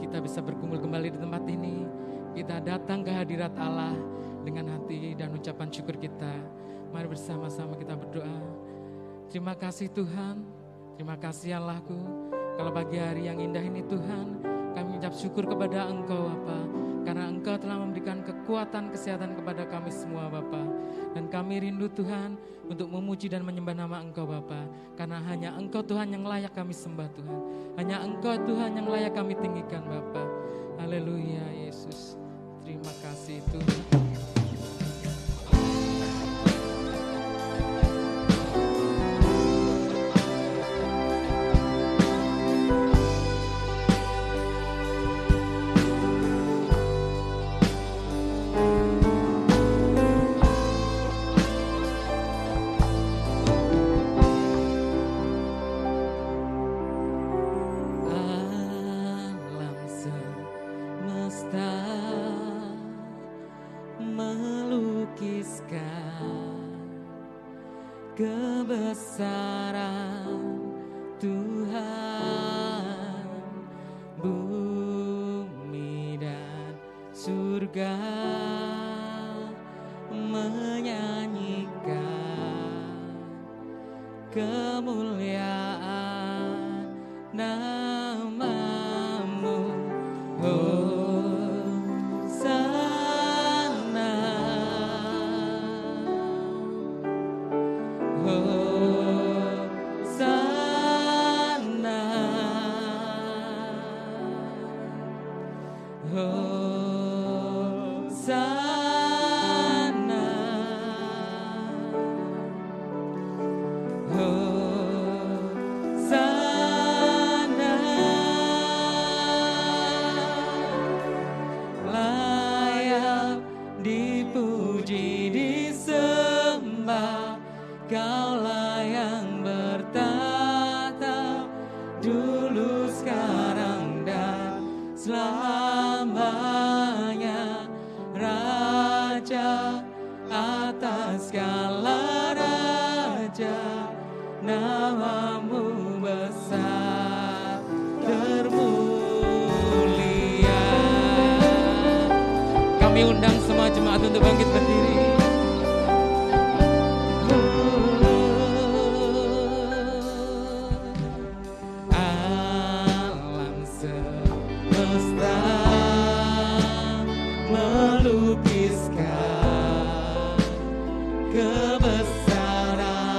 kita bisa berkumpul kembali di tempat ini. Kita datang ke hadirat Allah dengan hati dan ucapan syukur kita. Mari bersama-sama kita berdoa. Terima kasih Tuhan, terima kasih Allahku. Kalau pagi hari yang indah ini Tuhan, kami mengucap syukur kepada Engkau Bapa, karena Engkau telah memberikan kekuatan kesehatan kepada kami semua Bapa. Dan kami rindu Tuhan untuk memuji dan menyembah nama Engkau Bapa, karena hanya Engkau Tuhan yang layak kami sembah Tuhan. Hanya Engkau Tuhan yang layak kami tinggikan Bapa. Haleluya Yesus. Terima kasih Tuhan. Kebesaran Tuhan, bumi dan surga menyanyikan kemuliaan nama-Mu. Nama-Mu besar termulia. Kami undang semua jemaat untuk bangkit berdiri. Alam semesta melukiskan kebesaran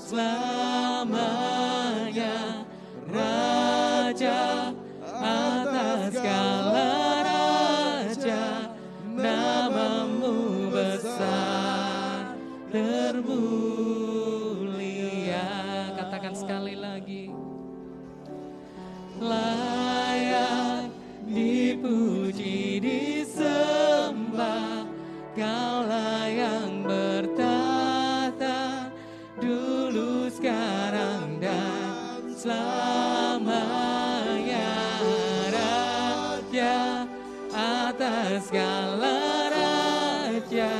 selamanya, Raja atas segala raja, namamu besar termulia. Katakan sekali lagi. Layak dipuji disembah, Kaulah yang bertahta dulu, sekarang dan selamanya, Raja atas segala raja,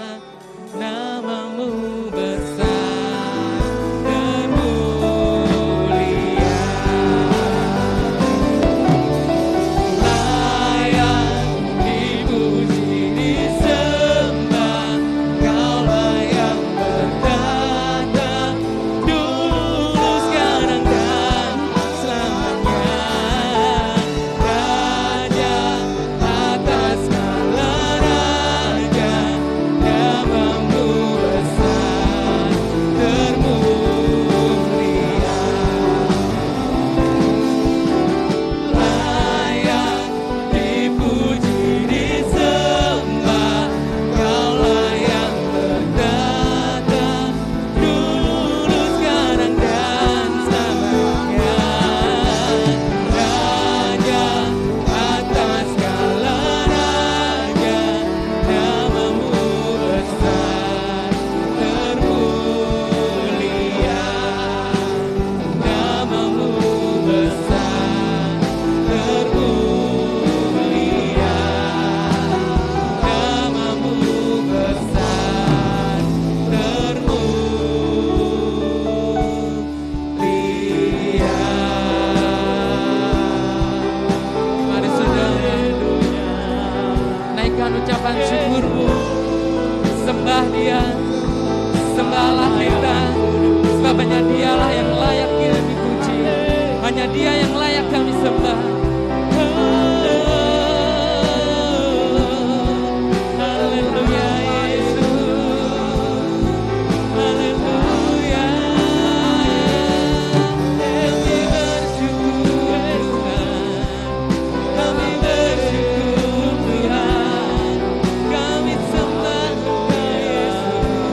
namamu besar termulia. Layak dipuji disembah, Kaulah yang bertahta dulu, sekarang dan selamanya, Raja atas segala raja, namamu besar termulia. Layak dipuji disembah, Kaulah yang bertahta dulu, sekarang dan selamanya, Raja atas segala raja, namamu besar termulia. Namamu besar termulia. Namamu besar termulia. Mari saudara, naikkan ucapan syukurmu, sembah Dia, sembahlah kita, sebab hanya Dialah yang layak kita dipuji, hanya Dia yang layak kami sembah. Haleluya Yesus, haleluya. Kami bersyukur Tuhan, kami bersyukur Tuhan, kami sembah Yesus.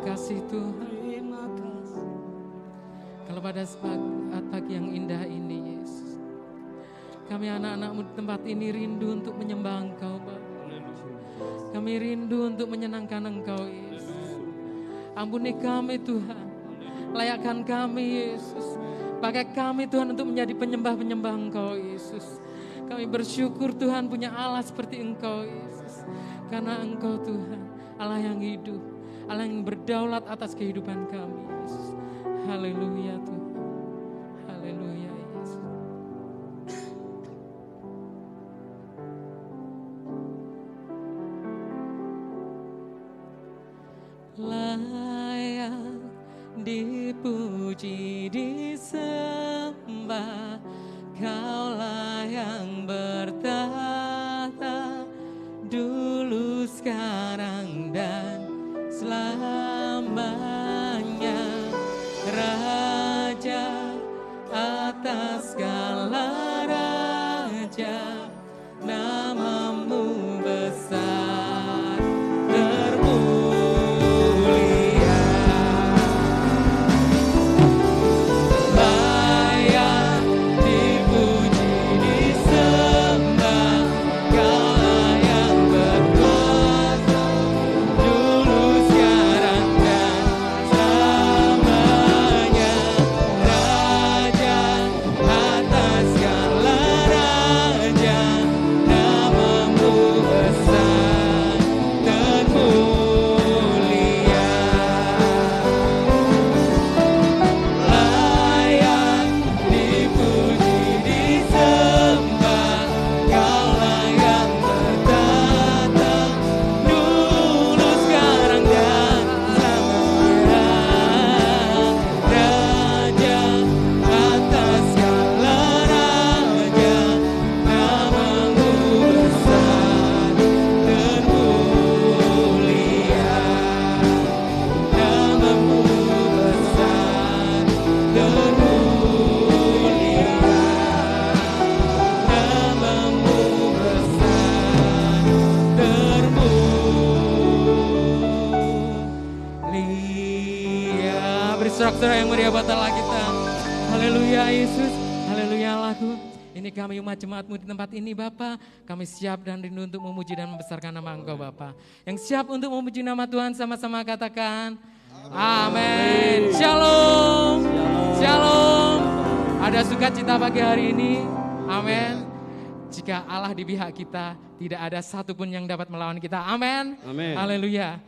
kasih Tuhan. Kalau pada saat pagi yang indah ini Yesus, kami anak-anak-Mu di tempat ini rindu untuk menyembah Engkau Bapa. Kami rindu untuk menyenangkan Engkau Yesus. Ampuni kami Tuhan, layakkan kami Yesus. Pakai kami Tuhan untuk menjadi penyembah-penyembah Engkau Yesus. Kami bersyukur Tuhan punya Allah seperti Engkau Yesus. Karena Engkau Tuhan Allah yang hidup, Allah yang berdaulat atas kehidupan kami Yesus. Haleluya Tuhan. Haleluya Yesus. Layak dipuji disembah, sembah, Kaulah yang bertahta, dulu, sekarang, dan selamanya. Raja atas segala raja, namamu besar termulia. Layak dipuji disembah, Kaulah yang berkuasa, dulu, sekarang, dan selamanya. Raja atas segala raja, namamu besar termulia. Layak dipuji disembah, Kaulah yang bertahta, dulu, sekarang, dan selamanya. Raja atas segala raja, namamu besar termulia. Namamu besar termulia. Namamu besar termulia. Beri sorak-sorai yang meriah buat Allah kita. Haleluya Yesus, haleluya Allahku. Ini kami umat jemaat-Mu di tempat ini Bapa. Kami siap dan rindu untuk memuji dan membesarkan nama Engkau Bapa. Yang siap untuk memuji nama Tuhan sama-sama katakan amin. Shalom. Shalom. Ada sukacita pagi hari ini. Amin. Jika Allah di pihak kita, tidak ada satupun yang dapat melawan kita. Amin. Amin. Haleluya.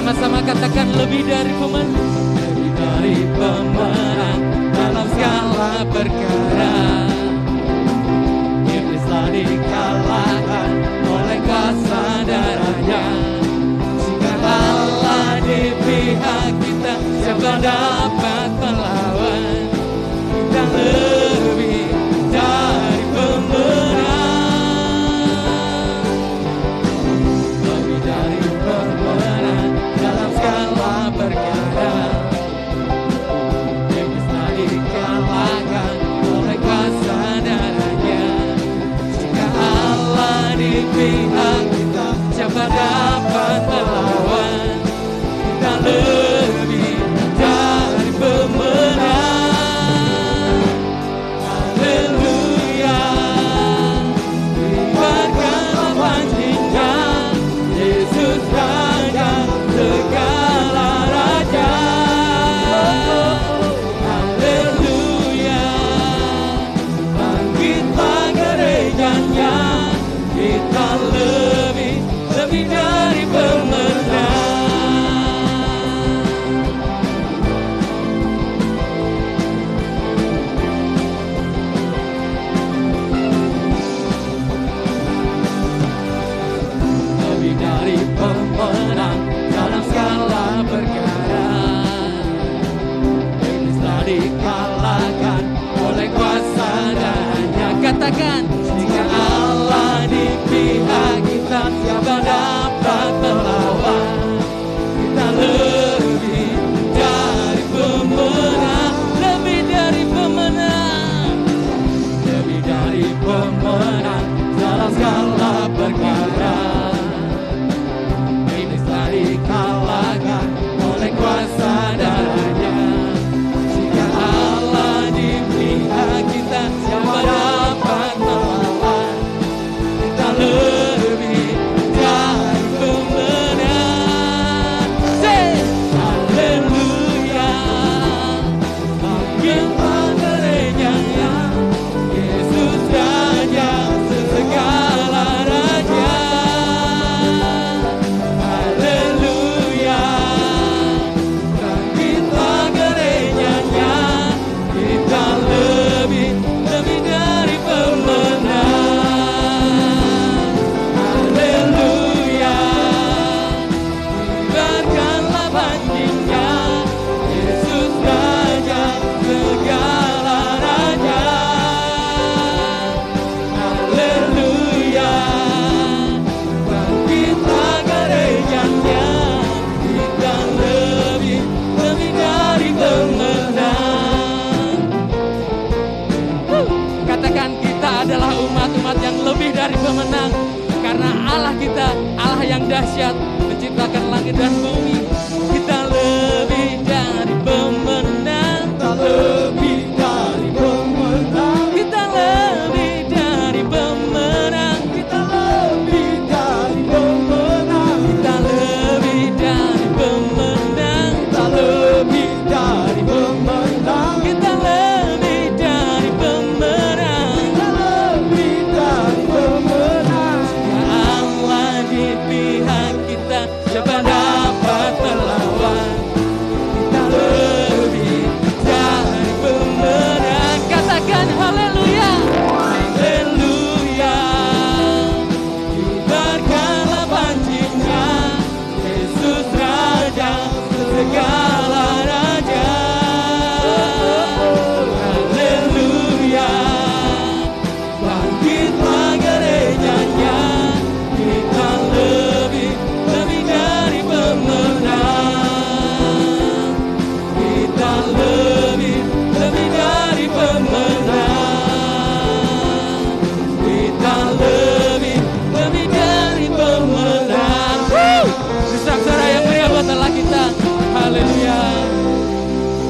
Sama-sama katakan lebih dari pemenang, lebih dari pemenang dalam segala perkara. Iblis telah dikalahkan oleh kuasa darahnya. Jika Allah di pihak kita, siapa dapat melawan? Kita lebih dari pemenang, lebih dari pemenang dalam segala perkara. Iblis telah dikalahkan oleh kuasa darahnya. Jika Allah di pihak kita, siapa dapat melawan? Kita lebih dari pemenang. Haleluya. Kibarkanlah pancinya, Yesus Raja segala raja. Haleluya. Bangkitlah gerejanya, kita lebih dari pemenang. Karena Allah kita, Allah yang dahsyat, menciptakan langit dan bumi. Kita lebih dari pemenang. Kita lebih dari pemenang. Kita lebih dari pemenang. Kita lebih dari pemenang. Kita lebih dari pemenang. Kita lebih dari pemenang. Kita lebih dari pemenang. Kita lebih dari pemenang. Allah di pihak kita, siapa dapat melawan? Kita lebih dari pemenang. Katakan haleluya, haleluya. Kibarkanlah pancinya, Yesus Raja segala raja. Haleluya, bangkitlah gerejanya. Kita lebih dari pemenang. Kita lebih dari pemenang. Kita lebih dari pemenang. Sorak-sorai yang meriah buat Allah kita. Haleluya.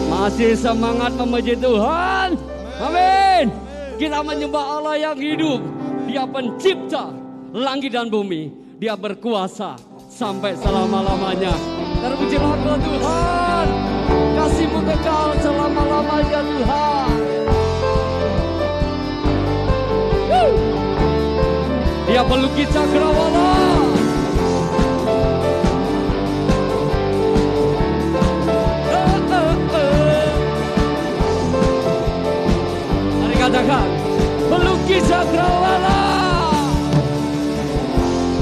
Masih semangat memuji Tuhan. Amin. Kita menyembah Allah yang hidup. Dia pencipta langit dan bumi. Dia berkuasa sampai selama-lamanya. Terpujilah Engkau Tuhan. Kasih-Mu kekal selama-lamanya Tuhan. Dia pelukis cakrawala. Mari katakan, pelukis cakrawala.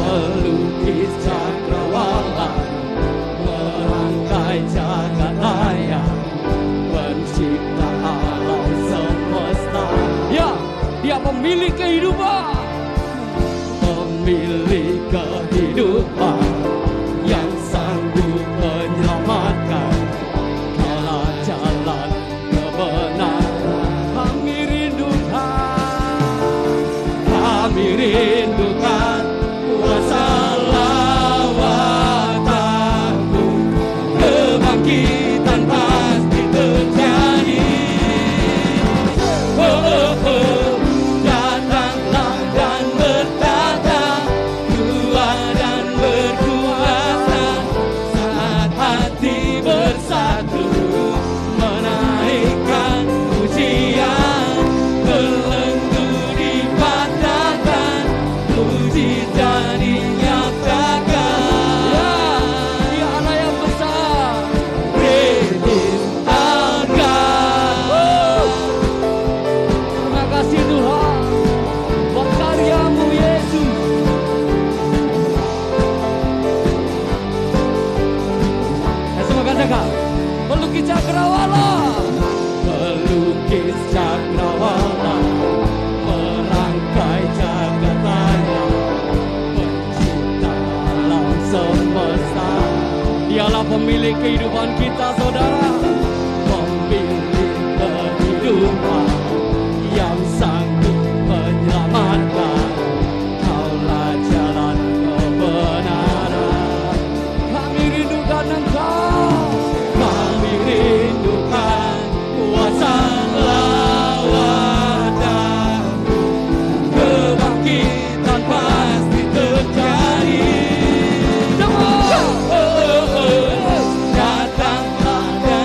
Pelukis cakrawala, merangkai jagat raya, pencipta alam semesta. Ya, dia pemilik kehidupan. Pemilik kehidupan yang sanggup menyelamatkan. Kaulah jalan kebenaran. Kami rindukan kuasa lawatan-Mu. Kebangkitan pasti terjadi. Datanglah dan bertata, kuat dan berkuasa. Saat hati bersatu, menaikkan pujian. Belenggu dipatahkan, mujizat dinyatakan. Dia anak yang besar, Praise our God. Terima kasih Tuhan buat karya-Mu Yesus. Semua katakan, pelukis cakrawala. Pelukis cakrawala, merangkai jagat raya, pencipta alam semesta. Dialah pemilik kehidupan kita, saudara. Pemilik kehidupan yang sanggup menyelamatkan. Kaulah jalan kebenaran. Kami rindukan Engkau. Kami rindukan kuasa lawatan-Mu. Kebangkitan pasti terjadi. Datanglah dan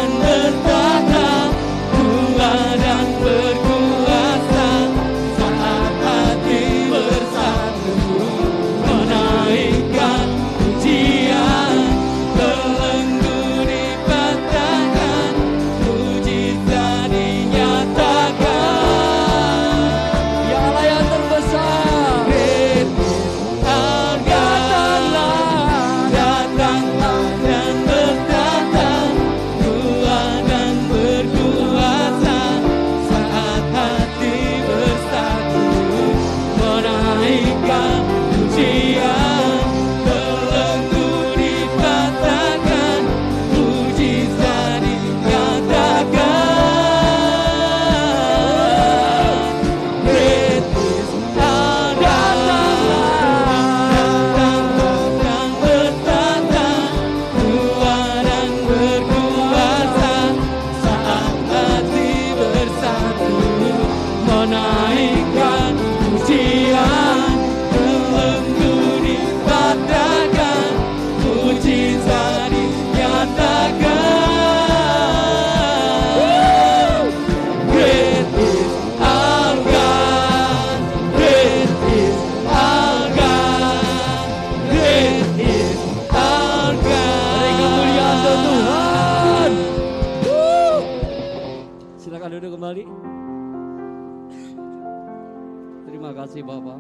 Terima kasih Bapa.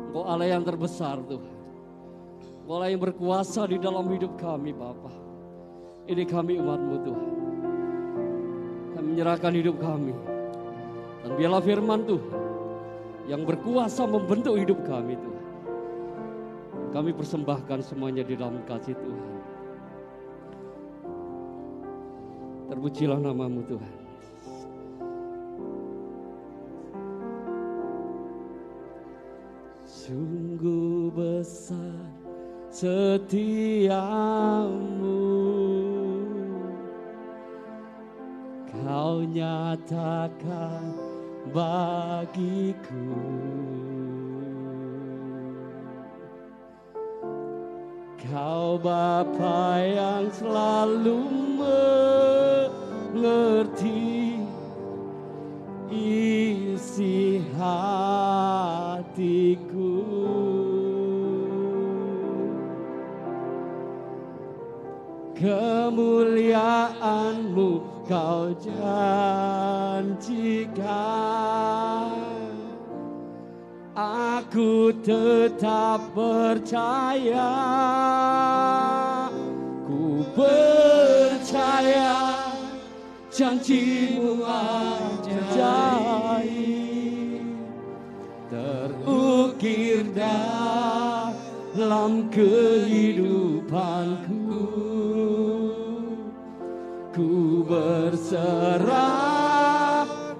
Engkau Allah yang terbesar Tuhan. Engkau Allah yang berkuasa di dalam hidup kami Bapa. Ini kami umat-Mu Tuhan. Kami menyerahkan hidup kami. Dan biarlah firman Tuhan yang berkuasa membentuk hidup kami Tuhan. Kami persembahkan semuanya di dalam kasih Tuhan. Terpujilah nama-Mu Tuhan. Sungguh besar setiamu, Kau nyatakan bagiku. Kau Bapa yang selalu mengerti isi hatiku. Kemuliaan-Mu Kau janjikan, aku tetap percaya. Ku percaya janji-Mu ajaib, terukir dalam kehidupanku. Ku berserah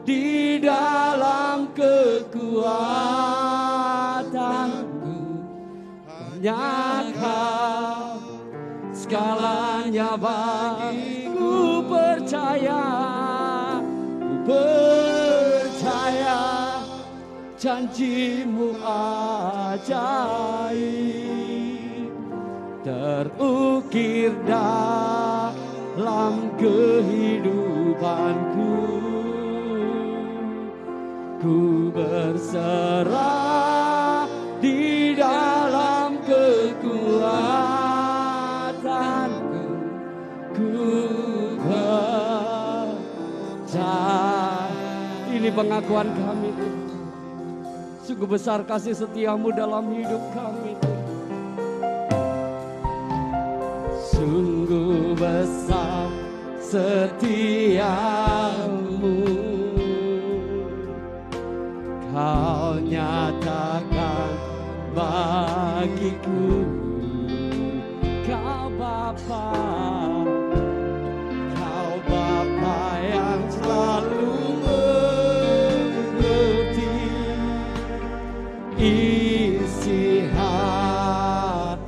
di dalam kekuatanku, hanya Kau segalanya bagiku. Percaya, ku percaya janji-Mu ajaib, terukir dalam kehidupanku. Ku berserah di dalam kekuatanku. Ku percaya. Ini pengakuan kami Tuhan. Sungguh besar kasih setiamu dalam hidup kami Tuhan. Sungguh besar setiamu, Kau nyatakan bagiku. Kau Bapa, Kau Bapa yang selalu mengerti isi hatiku.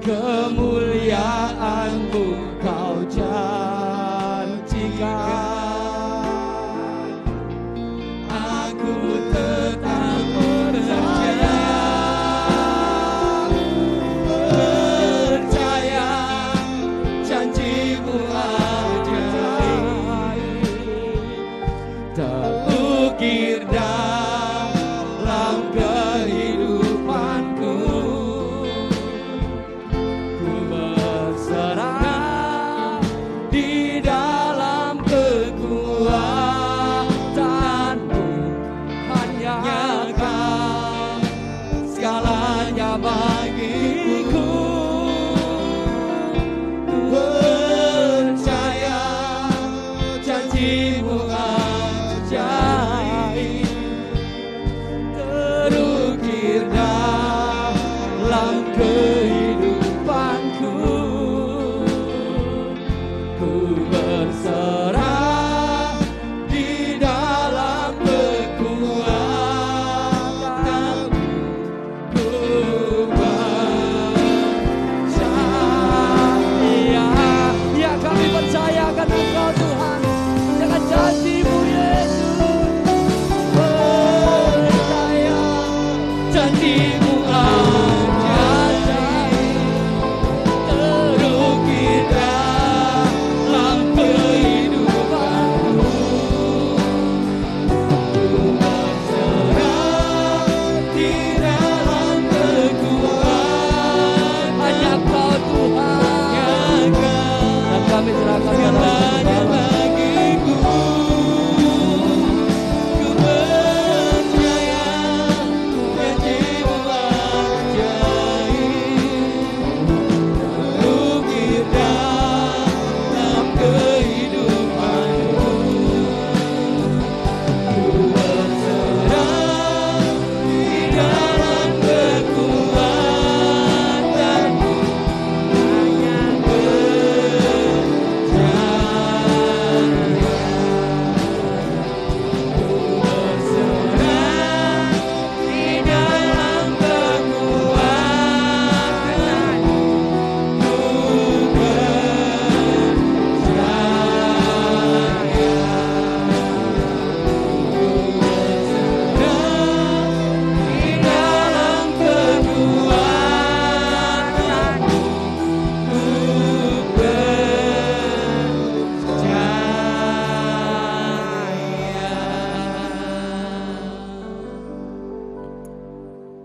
Kemuliaan-Mu Kau janjikan, aku tetap percaya. Percaya janji-Mu ajaib, terukir dalam kehidupanku. Bagiku, percaya janji-Mu ajaib, terukir dalam kehidupanku. Ku berserah di dalam kekuatan-Mu. Kami percayakan Engkau Tuhan dengan janji-Mu.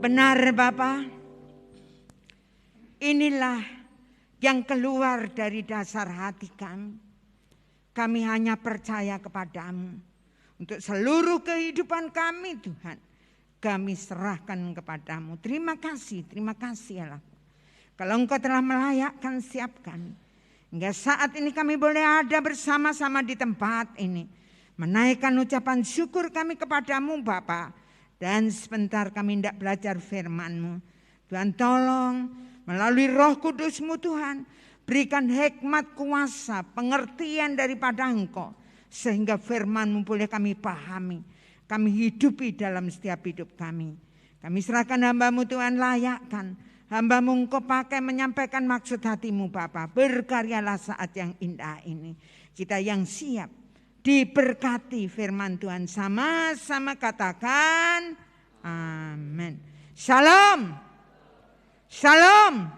Benar Bapa, inilah yang keluar dari dasar hati kami. Kami hanya percaya kepadamu. Untuk seluruh kehidupan kami Tuhan, kami serahkan kepadamu. Terima kasih Allah. Kalau Engkau telah melayakkan siapkan, hingga saat ini kami boleh ada bersama-sama di tempat ini. Menaikkan ucapan syukur kami kepadamu Bapa. Dan sebentar kami hendak belajar firman-Mu. Tuhan tolong melalui Roh Kudus-Mu Tuhan. Berikan hikmat, kuasa, pengertian daripada Engkau. Sehingga firman-Mu boleh kami pahami. Kami hidupi dalam setiap hidup kami. Kami serahkan hamba-Mu Tuhan, layakkan. Hamba-Mu Engkau pakai menyampaikan maksud hati-Mu Bapa. Berkaryalah saat yang indah ini. Kita yang siap diberkati firman Tuhan. Sama-sama katakan amin. Shalom. Shalom.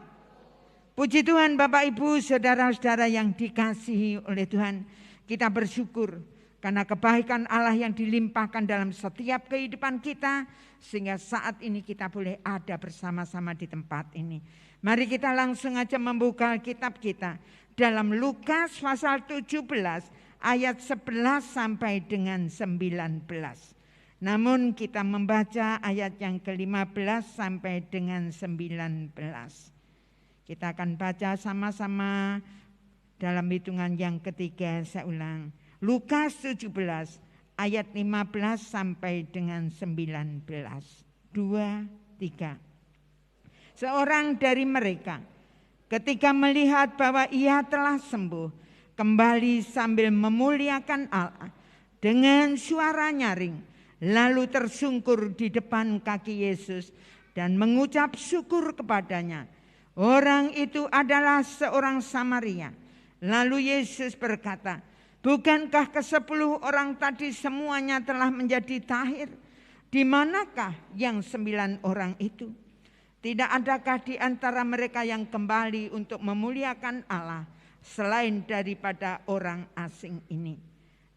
Puji Tuhan Bapak Ibu saudara-saudara yang dikasihi oleh Tuhan. Kita bersyukur karena kebaikan Allah yang dilimpahkan dalam setiap kehidupan kita. Sehingga saat ini kita boleh ada bersama-sama di tempat ini. Mari kita langsung aja membuka kitab kita. Dalam Lukas pasal 17 ayat 11 sampai dengan 19. Namun kita membaca ayat yang ke-15 sampai dengan 19. Kita akan baca sama-sama dalam hitungan yang ketiga. Saya ulang. Lukas 17 ayat 15 sampai dengan 19. 2, 3. Seorang dari mereka ketika melihat bahwa ia telah sembuh, kembali sambil memuliakan Allah dengan suara nyaring, lalu tersungkur di depan kaki Yesus dan mengucap syukur kepadanya. Orang itu adalah seorang Samaria. Lalu Yesus berkata, bukankah ke-10 orang tadi semuanya telah menjadi tahir? Di manakah yang 9 orang itu? Tidak adakah di antara mereka yang kembali untuk memuliakan Allah selain daripada orang asing ini?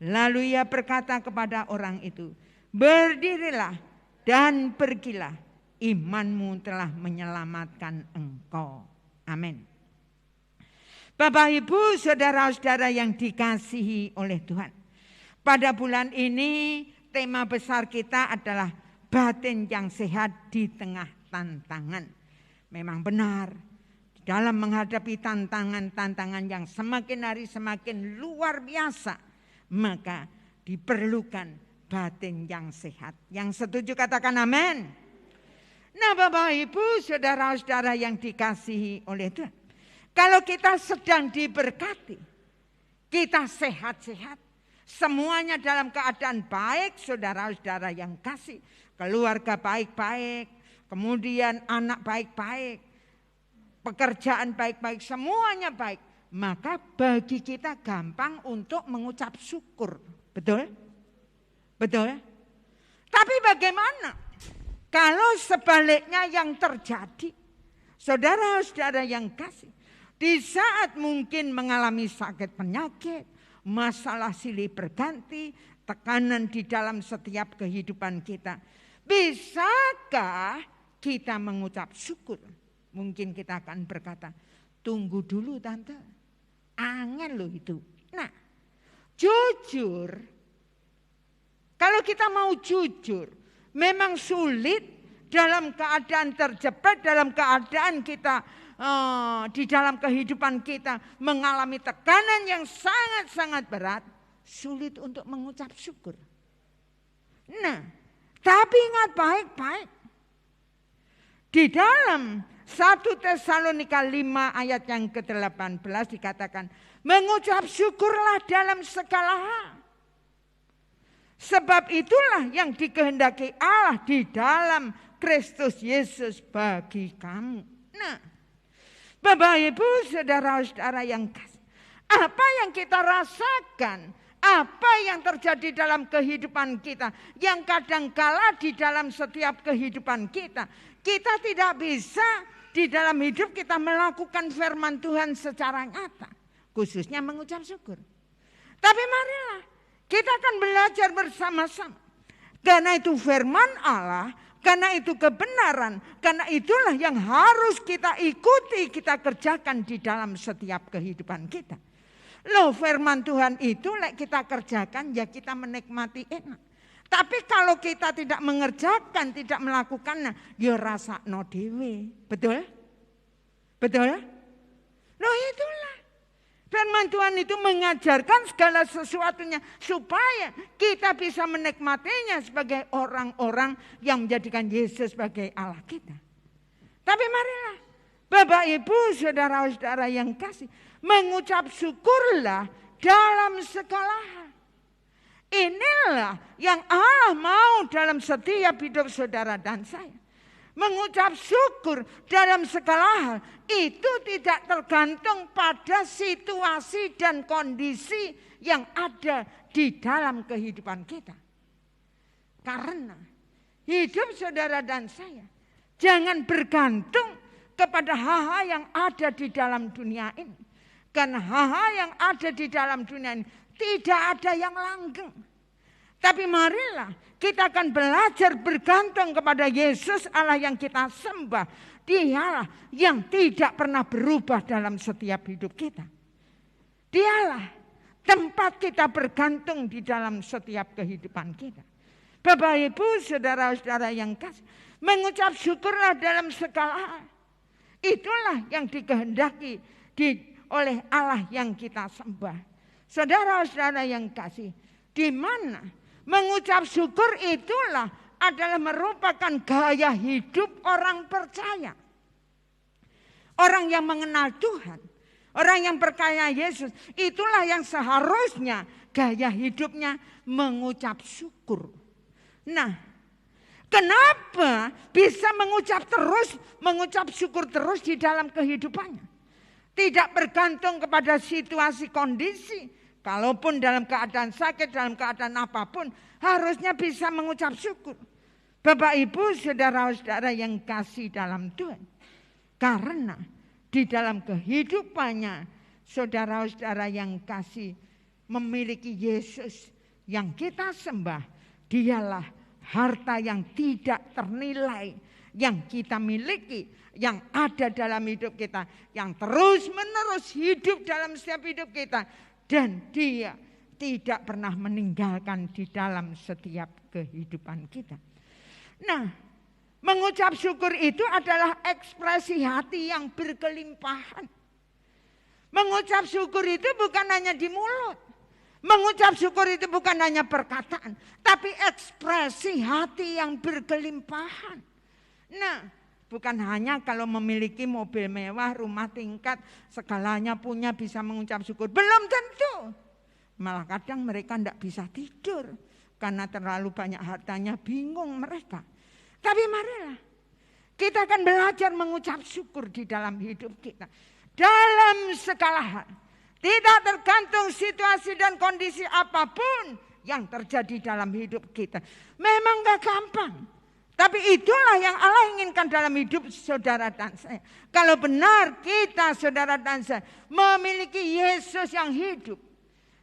Lalu ia berkata kepada orang itu, berdirilah dan pergilah, imanmu telah menyelamatkan engkau. Amin. Bapak Ibu saudara-saudara yang dikasihi oleh Tuhan. Pada bulan ini tema besar kita adalah batin yang sehat di tengah tantangan. Memang benar. Dalam menghadapi tantangan-tantangan yang semakin hari semakin luar biasa, maka diperlukan batin yang sehat. Yang setuju katakan amin. Nah Bapak Ibu saudara-saudara yang dikasihi oleh Tuhan, kalau kita sedang diberkati, kita sehat-sehat, semuanya dalam keadaan baik, saudara-saudara yang kasih, keluarga baik-baik, kemudian anak baik-baik, pekerjaan baik-baik, semuanya baik. Maka bagi kita gampang untuk mengucap syukur. Betul? Betul? Tapi bagaimana kalau sebaliknya yang terjadi? Saudara-saudara yang kasih, di saat mungkin mengalami sakit penyakit, masalah silih berganti, tekanan di dalam setiap kehidupan kita, bisakah kita mengucap syukur? Mungkin kita akan berkata, tunggu dulu tante, angin loh itu. Nah, jujur, kalau kita mau jujur, memang sulit dalam keadaan terjepit, dalam keadaan kita di dalam kehidupan kita mengalami tekanan yang sangat-sangat berat, sulit untuk mengucap syukur. Nah, tapi ingat baik-baik. Di dalam 1 Tesalonika 5 ayat yang ke-18 dikatakan, mengucap syukurlah dalam segala hal. Sebab itulah yang dikehendaki Allah di dalam Kristus Yesus bagi kamu. Nah, Bapak Ibu saudara-saudara yang kasih, apa yang kita rasakan, apa yang terjadi dalam kehidupan kita, yang kadangkala di dalam setiap kehidupan kita, kita tidak bisa di dalam hidup kita melakukan firman Tuhan secara nyata, khususnya mengucap syukur. Tapi marilah kita akan belajar bersama-sama. Karena itu firman Allah Karena itu kebenaran, karena itulah yang harus kita ikuti, kita kerjakan di dalam setiap kehidupan kita. Loh, firman Tuhan itu kita kerjakan ya kita menikmati enak. Tapi kalau kita tidak mengerjakan, tidak melakukannya, ya rasakno dhewe. Betul? Betul? Loh itulah. Firman Tuhan itu mengajarkan segala sesuatunya supaya kita bisa menikmatinya sebagai orang-orang yang menjadikan Yesus sebagai Allah kita. Tapi marilah Bapak Ibu saudara-saudara yang kasih, mengucap syukurlah dalam segala hal. Inilah yang Allah mau dalam setiap hidup saudara dan saya. Mengucap syukur dalam segala hal itu tidak tergantung pada situasi dan kondisi yang ada di dalam kehidupan kita. Karena hidup saudara dan saya jangan bergantung kepada hal-hal yang ada di dalam dunia ini. Karena hal-hal yang ada di dalam dunia ini tidak ada yang langgeng. Tapi marilah kita akan belajar bergantung kepada Yesus Allah yang kita sembah. Dialah yang tidak pernah berubah dalam setiap hidup kita. Dialah tempat kita bergantung di dalam setiap kehidupan kita. Bapak Ibu saudara-saudara yang kasih, mengucap syukurlah dalam segala hal. Itulah yang dikehendaki oleh Allah yang kita sembah. Saudara-saudara yang kasih, di mana mengucap syukur itulah adalah merupakan gaya hidup orang percaya. Orang yang mengenal Tuhan, orang yang percaya Yesus, itulah yang seharusnya gaya hidupnya mengucap syukur. Nah, kenapa bisa mengucap syukur terus di dalam kehidupannya? Tidak bergantung kepada situasi kondisi. Kalaupun dalam keadaan sakit, dalam keadaan apapun, harusnya bisa mengucap syukur. Bapak Ibu saudara-saudara yang kasih dalam Tuhan. Karena di dalam kehidupannya saudara-saudara yang kasih memiliki Yesus yang kita sembah. Dialah harta yang tidak ternilai yang kita miliki, yang ada dalam hidup kita, yang terus menerus hidup dalam setiap hidup kita. Dan dia tidak pernah meninggalkan di dalam setiap kehidupan kita. Nah, mengucap syukur itu adalah ekspresi hati yang berkelimpahan. Mengucap syukur itu bukan hanya di mulut. Mengucap syukur itu bukan hanya perkataan. Tapi ekspresi hati yang berkelimpahan. Nah, bukan hanya kalau memiliki mobil mewah, rumah tingkat, segalanya punya bisa mengucap syukur. Belum tentu. Malah kadang mereka tidak bisa tidur. Karena terlalu banyak hartanya, bingung mereka. Tapi marilah kita akan belajar mengucap syukur di dalam hidup kita. Dalam segala hal. Tidak tergantung situasi dan kondisi apapun yang terjadi dalam hidup kita. Memang gak gampang. Tapi itulah yang Allah inginkan dalam hidup saudara dan saya. Kalau benar kita saudara dan saya memiliki Yesus yang hidup.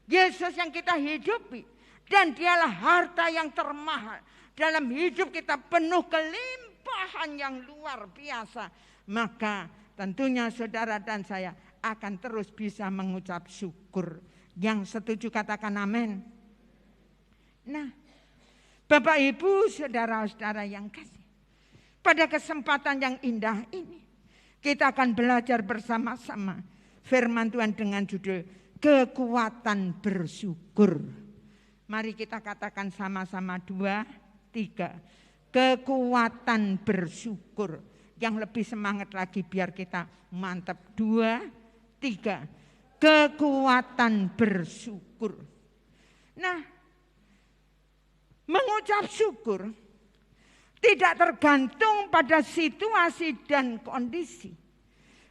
Yesus yang kita hidupi. Dan dialah harta yang termahal. Dalam hidup kita penuh kelimpahan yang luar biasa. Maka tentunya saudara dan saya akan terus bisa mengucap syukur. Yang setuju katakan amin. Nah, Bapak Ibu saudara-saudara yang kasih. Pada kesempatan yang indah ini. Kita akan belajar bersama-sama firman Tuhan dengan judul kekuatan bersyukur. Mari kita katakan sama-sama 2, 3. Kekuatan bersyukur. Yang lebih semangat lagi biar kita mantap. 2, 3. Kekuatan bersyukur. Nah, mengucap syukur tidak tergantung pada situasi dan kondisi.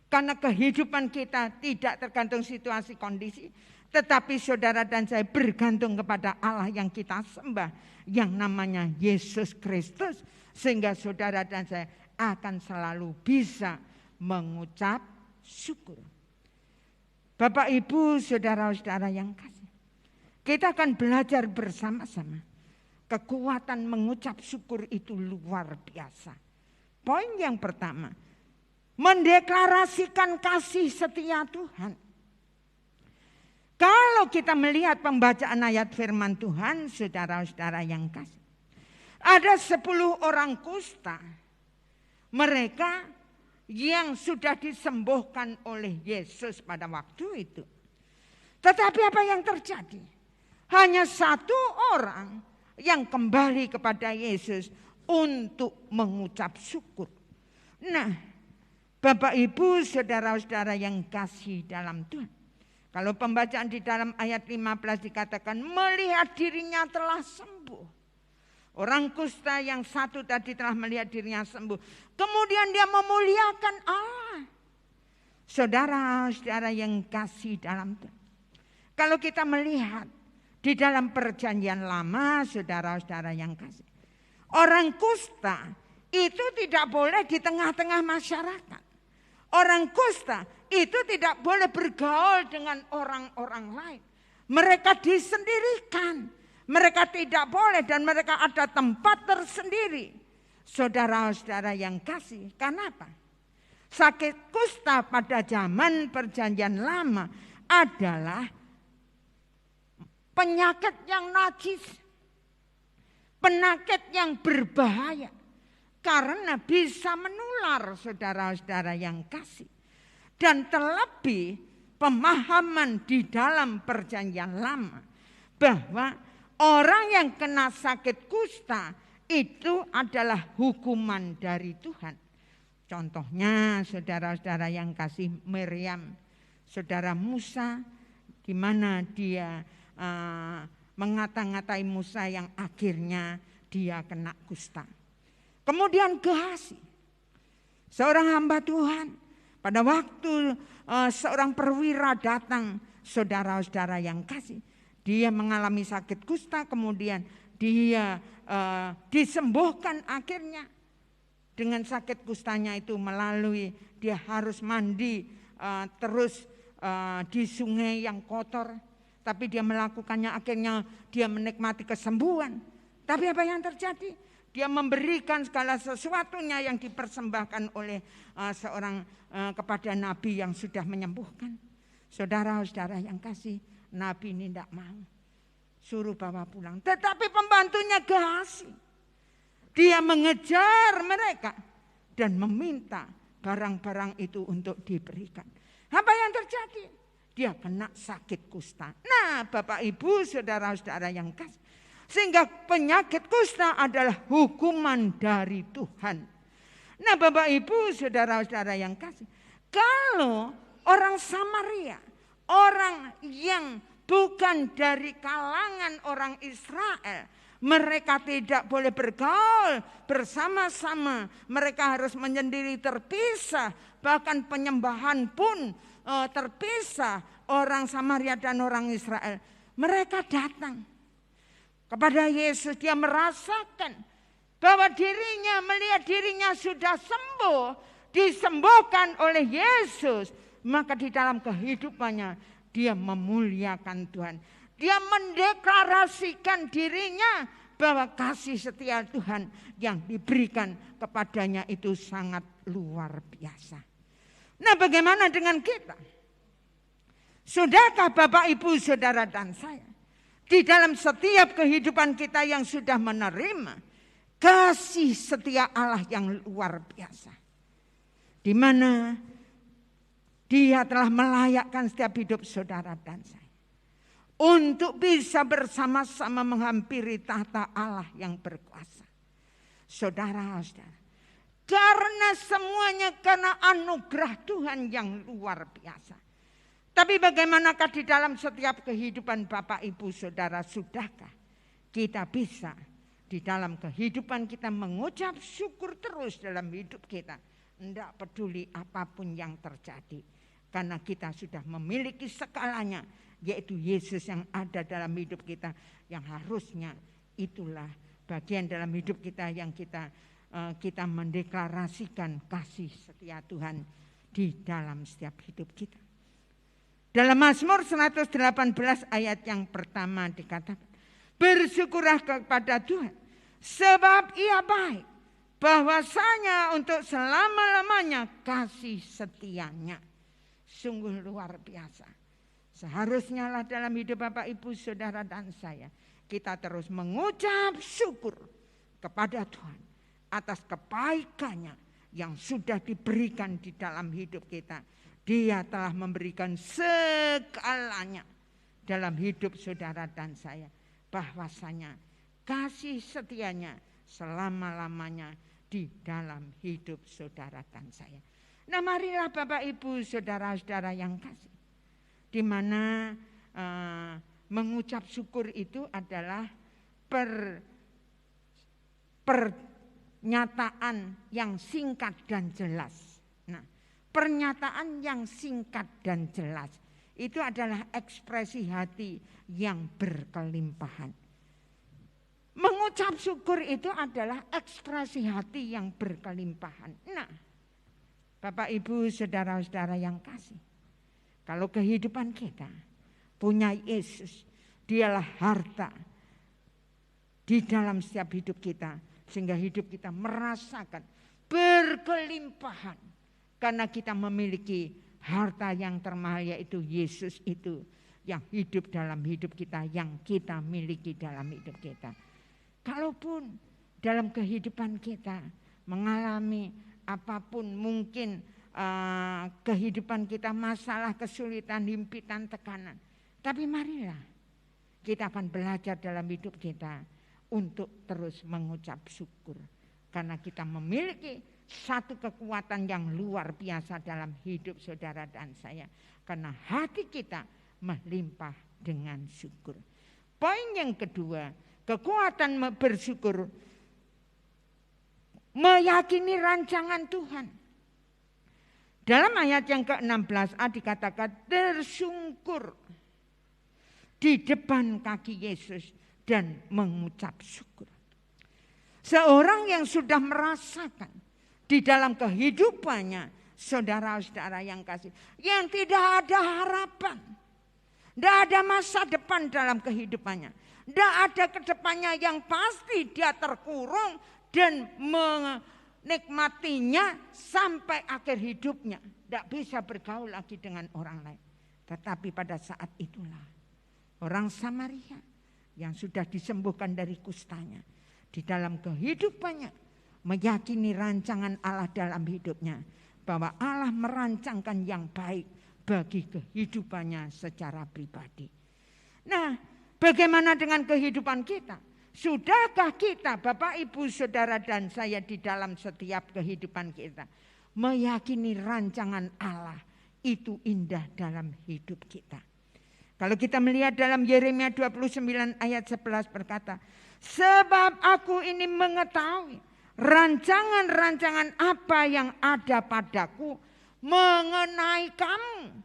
Karena kehidupan kita tidak tergantung situasi kondisi. Tetapi saudara dan saya bergantung kepada Allah yang kita sembah. Yang namanya Yesus Kristus. Sehingga saudara dan saya akan selalu bisa mengucap syukur. Bapak Ibu saudara-saudara yang kasih. Kita akan belajar bersama-sama. Kekuatan mengucap syukur itu luar biasa. Poin yang pertama, mendeklarasikan kasih setia Tuhan. Kalau kita melihat pembacaan ayat firman Tuhan, saudara-saudara yang kasih, ada 10 orang kusta. Mereka yang sudah disembuhkan oleh Yesus pada waktu itu. Tetapi apa yang terjadi? Hanya 1 orang yang kembali kepada Yesus untuk mengucap syukur. Nah, Bapak Ibu, saudara-saudara yang kasih dalam Tuhan. Kalau pembacaan di dalam ayat 15 dikatakan melihat dirinya telah sembuh. Orang kusta yang 1 tadi telah melihat dirinya sembuh. Kemudian dia memuliakan Allah. Saudara-saudara yang kasih dalam Tuhan. Kalau kita melihat di dalam perjanjian lama, saudara-saudara yang kasih. Orang kusta itu tidak boleh di tengah-tengah masyarakat. Orang kusta itu tidak boleh bergaul dengan orang-orang lain. Mereka disendirikan. Mereka tidak boleh dan mereka ada tempat tersendiri. Saudara-saudara yang kasih, kenapa? Sakit kusta pada zaman perjanjian lama adalah penyakit yang najis. Penyakit yang berbahaya. Karena bisa menular, saudara-saudara yang kasih. Dan terlebih pemahaman di dalam perjanjian lama bahwa orang yang kena sakit kusta itu adalah hukuman dari Tuhan. Contohnya saudara-saudara yang kasih, Miriam, saudara Musa, di mana dia mengata-ngatai Musa yang akhirnya dia kena kusta. Kemudian Gehasi, seorang hamba Tuhan, pada waktu seorang perwira datang, saudara-saudara yang kasih, dia mengalami sakit kusta, kemudian dia disembuhkan akhirnya dengan sakit kustanya itu melalui dia harus mandi terus di sungai yang kotor, tapi dia melakukannya akhirnya dia menikmati kesembuhan. Tapi apa yang terjadi? Dia memberikan segala sesuatunya yang dipersembahkan oleh seorang kepada nabi yang sudah menyembuhkan. Saudara-saudara yang kasih, nabi ini tidak mau, suruh bawa pulang. Tetapi pembantunya Gehasi, dia mengejar mereka dan meminta barang-barang itu untuk diberikan. Apa yang terjadi? Dia kena sakit kusta. Nah, Bapak Ibu, saudara-saudara yang kasih, sehingga penyakit kusta adalah hukuman dari Tuhan. Nah, Bapak Ibu, saudara-saudara yang kasih, kalau orang Samaria, orang yang bukan dari kalangan orang Israel, mereka tidak boleh bergaul bersama-sama. Mereka harus menyendiri terpisah. Bahkan penyembahan pun terpisah. Orang Samaria dan orang Israel. Mereka datang kepada Yesus. Dia merasakan bahwa dirinya, melihat dirinya sudah sembuh, disembuhkan oleh Yesus. Maka di dalam kehidupannya dia memuliakan Tuhan. Dia mendeklarasikan dirinya bahwa kasih setia Tuhan yang diberikan kepadanya itu sangat luar biasa. Nah, bagaimana dengan kita? Sudahkah Bapak, Ibu, Saudara dan saya di dalam setiap kehidupan kita yang sudah menerima kasih setia Allah yang luar biasa, di mana Dia telah melayakkan setiap hidup saudara dan saya untuk bisa bersama-sama menghampiri tahta Allah yang berkuasa. Saudara-saudara, karena semuanya karena anugerah Tuhan yang luar biasa. Tapi bagaimanakah di dalam setiap kehidupan Bapak, Ibu, Saudara, sudahkah kita bisa di dalam kehidupan kita mengucap syukur terus dalam hidup kita? Tidak peduli apapun yang terjadi. Karena kita sudah memiliki segalanya, yaitu Yesus yang ada dalam hidup kita, yang harusnya itulah bagian dalam hidup kita yang kita mendeklarasikan kasih setia Tuhan di dalam setiap hidup kita. Dalam Mazmur 118 ayat yang pertama dikatakan, Bersyukurlah kepada Tuhan, sebab Ia baik, bahwasanya untuk selama-lamanya kasih setianya. Sungguh luar biasa. Seharusnya lah dalam hidup Bapak, Ibu, Saudara dan saya, kita terus mengucap syukur kepada Tuhan atas kebaikannya yang sudah diberikan di dalam hidup kita. Dia telah memberikan segalanya dalam hidup saudara dan saya. Bahwasanya kasih setianya selama-lamanya di dalam hidup saudara dan saya. Nah, marilah Bapak, Ibu, saudara-saudara yang kasih, di mana mengucap syukur itu adalah pernyataan yang singkat dan jelas. Nah, pernyataan yang singkat dan jelas itu adalah ekspresi hati yang berkelimpahan. Mengucap syukur itu adalah ekspresi hati yang berkelimpahan. Nah, Bapak, Ibu, saudara-saudara yang kasih, kalau kehidupan kita punya Yesus, dialah harta di dalam setiap hidup kita, sehingga hidup kita merasakan berkelimpahan karena kita memiliki harta yang termahal, yaitu Yesus itu yang hidup dalam hidup kita, yang kita miliki dalam hidup kita. Kalaupun dalam kehidupan kita mengalami apapun mungkin kehidupan kita masalah, kesulitan, himpitan, tekanan, tapi marilah kita akan belajar dalam hidup kita untuk terus mengucap syukur. Karena kita memiliki satu kekuatan yang luar biasa dalam hidup saudara dan saya. Karena hati kita melimpah dengan syukur. Poin yang kedua, kekuatan bersyukur meyakini rancangan Tuhan. Dalam ayat yang ke-16a dikatakan tersungkur di depan kaki Yesus dan mengucap syukur. Seorang yang sudah merasakan di dalam kehidupannya, saudara-saudara yang kasih, yang tidak ada harapan, tidak ada masa depan dalam kehidupannya, tidak ada kedepannya yang pasti, dia terkurung dan menikmatinya sampai akhir hidupnya, tidak bisa bergaul lagi dengan orang lain. Tetapi pada saat itulah orang Samaria yang sudah disembuhkan dari kustanya, di dalam kehidupannya meyakini rancangan Allah dalam hidupnya, bahwa Allah merancangkan yang baik bagi kehidupannya secara pribadi. Nah, bagaimana dengan kehidupan kita? Sudahkah kita, Bapak, Ibu, saudara dan saya, di dalam setiap kehidupan kita meyakini rancangan Allah itu indah dalam hidup kita? Kalau kita melihat dalam Yeremia 29 ayat 11 berkata, sebab aku ini mengetahui rancangan-rancangan apa yang ada padaku mengenai kamu.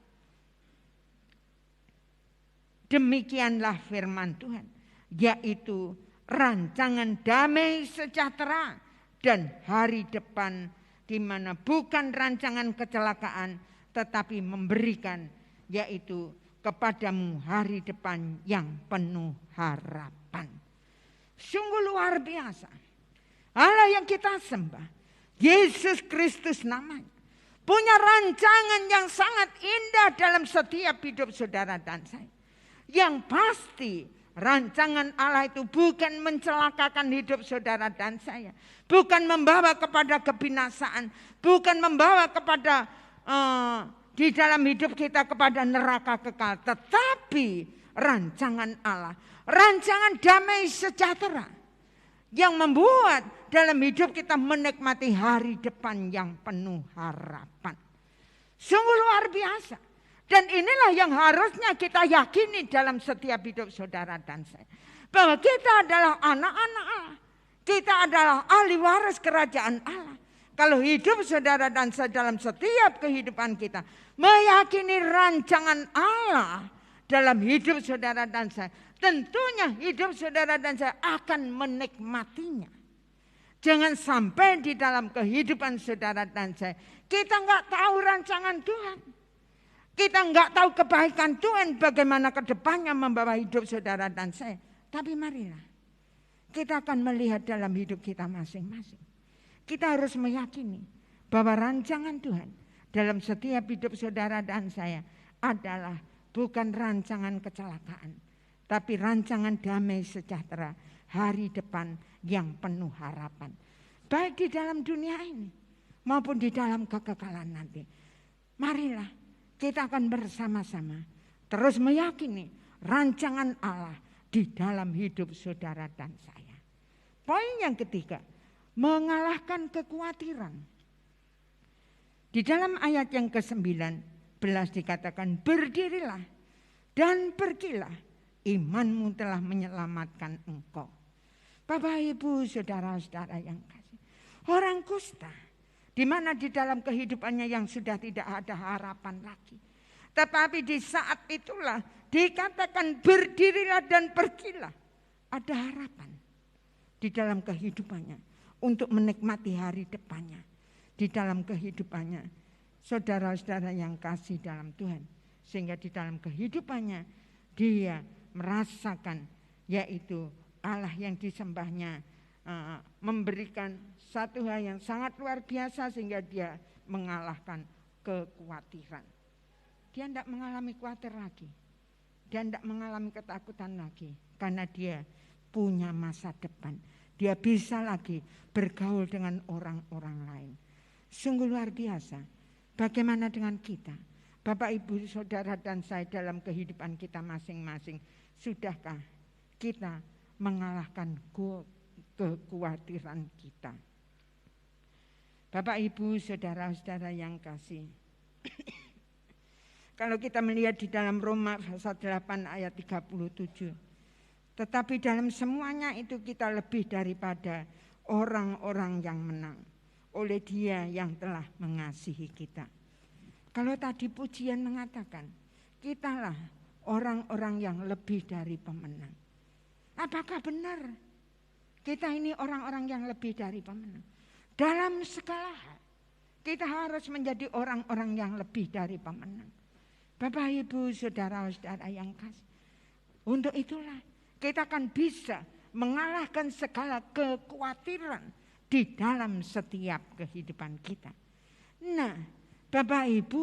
Demikianlah firman Tuhan, yaitu rancangan damai sejahtera dan hari depan, di mana bukan rancangan kecelakaan, tetapi memberikan, yaitu kepadamu hari depan yang penuh harapan. Sungguh luar biasa. Allah yang kita sembah, Yesus Kristus namanya, punya rancangan yang sangat indah dalam setiap hidup saudara dan saya. Yang pasti rancangan Allah itu bukan mencelakakan hidup saudara dan saya, bukan membawa kepada kebinasaan, bukan membawa kepada di dalam hidup kita kepada neraka kekal, tetapi rancangan Allah, rancangan damai sejahtera yang membuat dalam hidup kita menikmati hari depan yang penuh harapan. Sungguh luar biasa. Dan inilah yang harusnya kita yakini dalam setiap hidup saudara dan saya, bahwa kita adalah anak-anak Allah, kita adalah ahli waris kerajaan Allah. Kalau hidup saudara dan saya dalam setiap kehidupan kita meyakini rancangan Allah dalam hidup saudara dan saya, tentunya hidup saudara dan saya akan menikmatinya. Jangan sampai di dalam kehidupan saudara dan saya kita nggak tahu rancangan Tuhan, kita nggak tahu kebaikan Tuhan bagaimana ke depannya membawa hidup saudara dan saya, Tapi marilah kita akan melihat dalam hidup kita masing-masing. Kita harus meyakini bahwa rancangan Tuhan dalam setiap hidup saudara dan saya adalah bukan rancangan kecelakaan, tapi rancangan damai sejahtera, hari depan yang penuh harapan. Baik di dalam dunia ini maupun di dalam kekekalan nanti. Marilah kita akan bersama-sama terus meyakini rancangan Allah di dalam hidup saudara dan saya. Poin yang ketiga, mengalahkan kekhawatiran. Di dalam ayat yang ke-19 dikatakan, berdirilah dan pergilah, imanmu telah menyelamatkan engkau. Bapak, Ibu, saudara-saudara yang kasih, orang kusta, di mana di dalam kehidupannya yang sudah tidak ada harapan lagi. Tetapi di saat itulah dikatakan berdirilah dan pergilah. Ada harapan di dalam kehidupannya untuk menikmati hari depannya. Di dalam kehidupannya, saudara-saudara yang kasih dalam Tuhan. Sehingga di dalam kehidupannya dia merasakan yaitu Allah yang disembahnya memberikan satu hal yang sangat luar biasa sehingga dia mengalahkan kekhawatiran. Dia tidak mengalami khawatir lagi. Dia tidak mengalami ketakutan lagi. Karena dia punya masa depan. Dia bisa lagi bergaul dengan orang-orang lain. Sungguh luar biasa. Bagaimana dengan kita? Bapak, Ibu, saudara dan saya dalam kehidupan kita masing-masing. Sudahkah kita mengalahkan kekhawatiran kita? Bapak, Ibu, saudara-saudara yang kasih. Kalau kita melihat di dalam Roma pasal 8 ayat 37. Tetapi dalam semuanya itu kita lebih daripada orang-orang yang menang. Oleh Dia yang telah mengasihi kita. Kalau tadi pujian mengatakan, kitalah orang-orang yang lebih dari pemenang. Apakah benar kita ini orang-orang yang lebih dari pemenang? Dalam segala hal, kita harus menjadi orang-orang yang lebih dari pemenang. Bapak, Ibu, saudara-saudara yang kasih. Untuk itulah kita akan bisa mengalahkan segala kekhawatiran di dalam setiap kehidupan kita. Nah, Bapak, Ibu,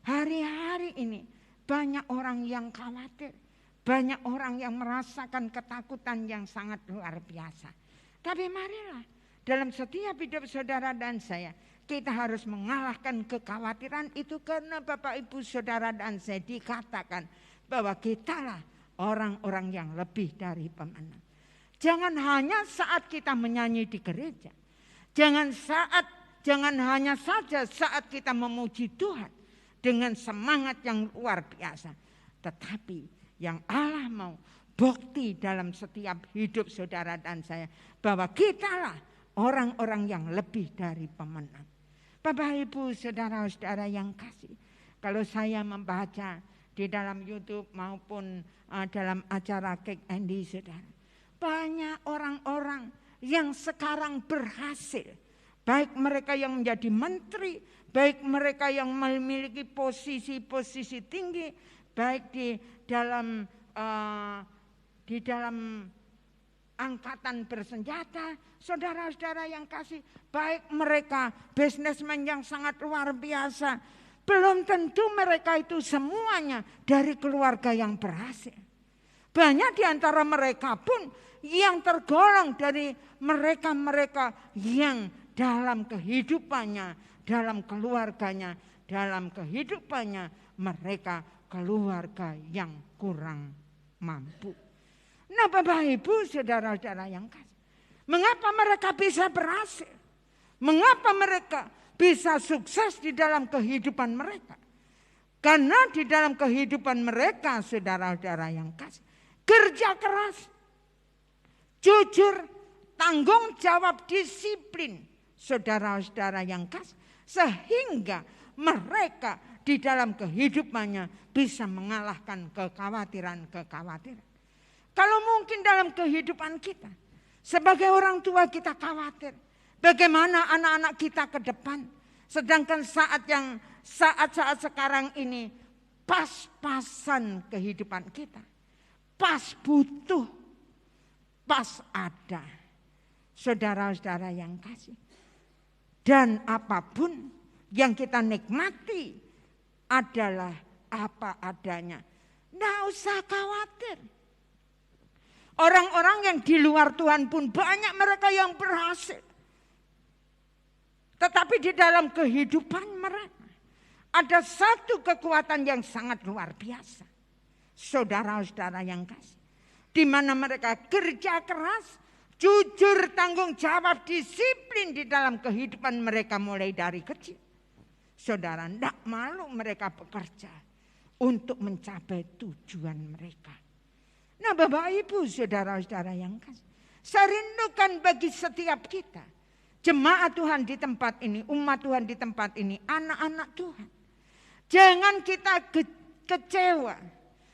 hari-hari ini banyak orang yang khawatir. Banyak orang yang merasakan ketakutan yang sangat luar biasa. Tapi marilah dalam setiap hidup saudara dan saya, kita harus mengalahkan kekhawatiran itu karena Bapak, Ibu, saudara dan saya dikatakan bahwa kitalah orang-orang yang lebih dari pemenang. Jangan hanya saat kita menyanyi di gereja. Jangan hanya saja saat kita memuji Tuhan dengan semangat yang luar biasa. Tetapi yang Allah mau bukti dalam setiap hidup saudara dan saya bahwa kitalah orang-orang yang lebih dari pemenang. Bapak, Ibu, saudara-saudara yang kasih. Kalau saya membaca di dalam YouTube maupun dalam acara Cake Andy, saudara. Banyak orang-orang yang sekarang berhasil. Baik mereka yang menjadi menteri, baik mereka yang memiliki posisi-posisi tinggi, baik di dalam angkatan bersenjata, saudara-saudara yang kasih, baik mereka bisnismen yang sangat luar biasa, belum tentu mereka itu semuanya dari keluarga yang berhasil. Banyak di antara mereka pun yang tergolong dari mereka-mereka yang dalam kehidupannya, dalam keluarganya, dalam kehidupannya mereka keluarga yang kurang mampu. Nah, Bapak, Ibu, saudara-saudara yang kasih, mengapa mereka bisa berhasil? Mengapa mereka bisa sukses di dalam kehidupan mereka? Karena di dalam kehidupan mereka, saudara-saudara yang kasih, kerja keras, jujur, tanggung jawab, disiplin, saudara-saudara yang kasih, sehingga mereka di dalam kehidupannya bisa mengalahkan kekhawatiran-kekhawatiran. Kalau mungkin dalam kehidupan kita, sebagai orang tua kita khawatir bagaimana anak-anak kita ke depan. Sedangkan saat-saat sekarang ini pas-pasan kehidupan kita. Pas butuh pas ada. Saudara-saudara yang kasih. Dan apapun yang kita nikmati adalah apa adanya. Nggak usah khawatir. Orang-orang yang di luar Tuhan pun banyak mereka yang berhasil. Tetapi di dalam kehidupan mereka ada satu kekuatan yang sangat luar biasa. Saudara-saudara yang kasih. Di mana mereka kerja keras, jujur, tanggung jawab, disiplin di dalam kehidupan mereka mulai dari kecil. Saudara, tidak malu mereka bekerja untuk mencapai tujuan mereka. Nah Bapak Ibu, saudara-saudara yang kasih. Saya rindukan bagi setiap kita. Jemaat Tuhan di tempat ini, umat Tuhan di tempat ini, anak-anak Tuhan. Jangan kita kecewa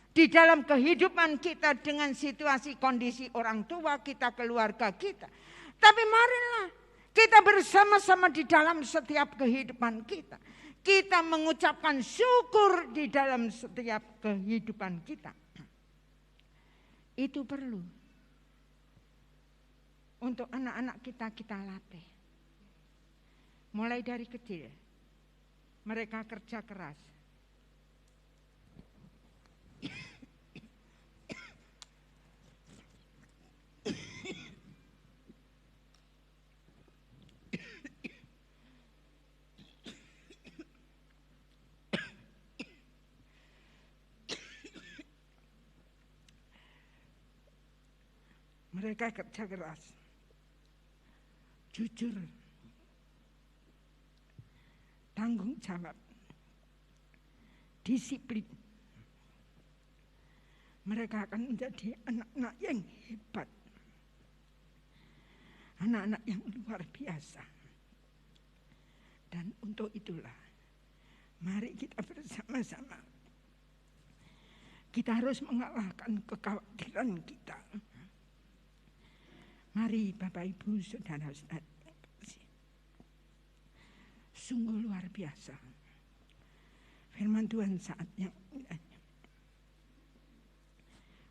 di dalam kehidupan kita dengan situasi kondisi orang tua kita, keluarga kita. Tapi marilah kita bersama-sama di dalam setiap kehidupan kita. Kita mengucapkan syukur di dalam setiap kehidupan kita. Itu perlu. Untuk anak-anak kita latih. Mulai dari kecil, mereka kerja keras. Mereka kerja keras, jujur, tanggung jawab, disiplin. Mereka akan menjadi anak-anak yang hebat, anak-anak yang luar biasa. Dan untuk itulah, mari kita bersama-sama. Kita harus mengalahkan kekhawatiran kita. Mari Bapak Ibu saudara-saudara, sungguh luar biasa firman Tuhan saat yang indahnya.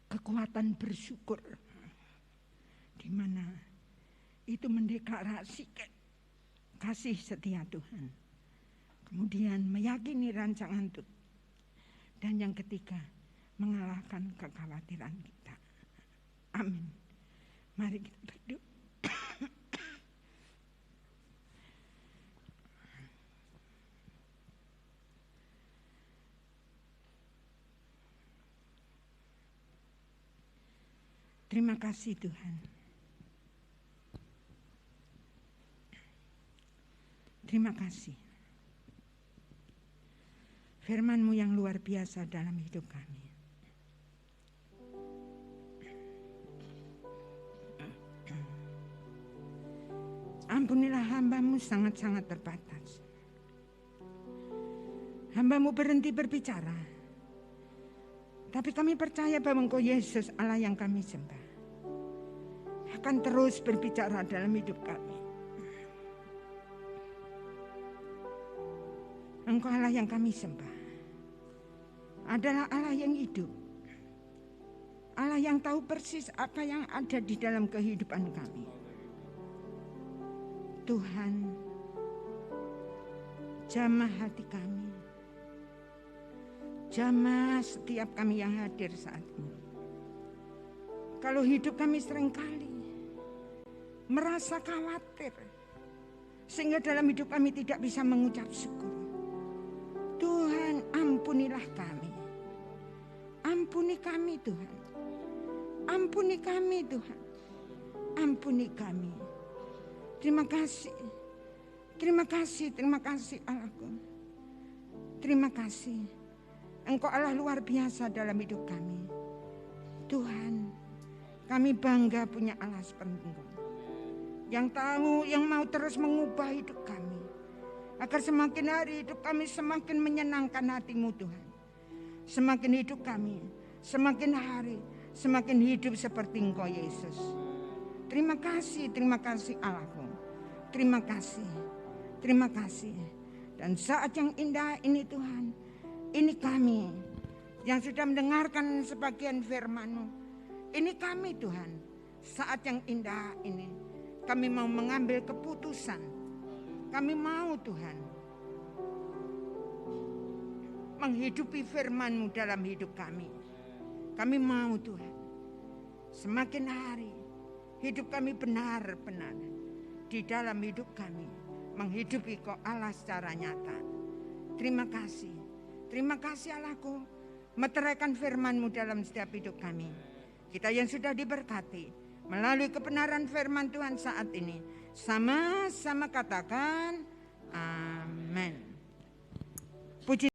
Kekuatan bersyukur, di mana itu mendeklarasikan kasih setia Tuhan. Kemudian meyakini rancangan Tuhan. Dan yang ketiga, mengalahkan kekhawatiran kita. Amin. Mari kita berdoa. Terima kasih Tuhan. Terima kasih. Firman-Mu yang luar biasa dalam hidup kami. Ampunilah hamba-Mu sangat-sangat terbatas. Hamba-Mu berhenti berbicara. Tapi kami percaya bahwa Engkau Yesus Allah yang kami sembah akan terus berbicara dalam hidup kami. Engkau Allah yang kami sembah adalah Allah yang hidup. Allah yang tahu persis apa yang ada di dalam kehidupan kami. Tuhan, jamah hati kami. Jamah setiap kami yang hadir saat ini. Kalau hidup kami seringkali merasa khawatir, sehingga dalam hidup kami tidak bisa mengucap syukur. Tuhan, ampunilah kami. Ampuni kami Tuhan. Ampuni kami Tuhan. Ampuni kami. Terima kasih. Terima kasih, terima kasih Allahku. Terima kasih. Engkau Allah luar biasa dalam hidup kami. Tuhan, kami bangga punya Allah seperti Engkau. Yang tahu, yang mau terus mengubah hidup kami. Agar semakin hari hidup kami semakin menyenangkan hati-Mu Tuhan. Semakin hidup kami, semakin hari, semakin hidup seperti Engkau Yesus. Terima kasih Allahku. Terima kasih, terima kasih. Dan saat yang indah ini Tuhan, ini kami yang sudah mendengarkan sebagian firman-Mu. Ini kami Tuhan, saat yang indah ini kami mau mengambil keputusan. Kami mau Tuhan menghidupi firman-Mu dalam hidup kami. Kami mau Tuhan semakin hari hidup kami benar-benar di dalam hidup kami menghidupi Kau Allah secara nyata. Terima kasih Allahku, meteraikan firman-Mu dalam setiap hidup kami. Kita yang sudah diberkati melalui kebenaran firman Tuhan saat ini, sama-sama katakan amin. Puji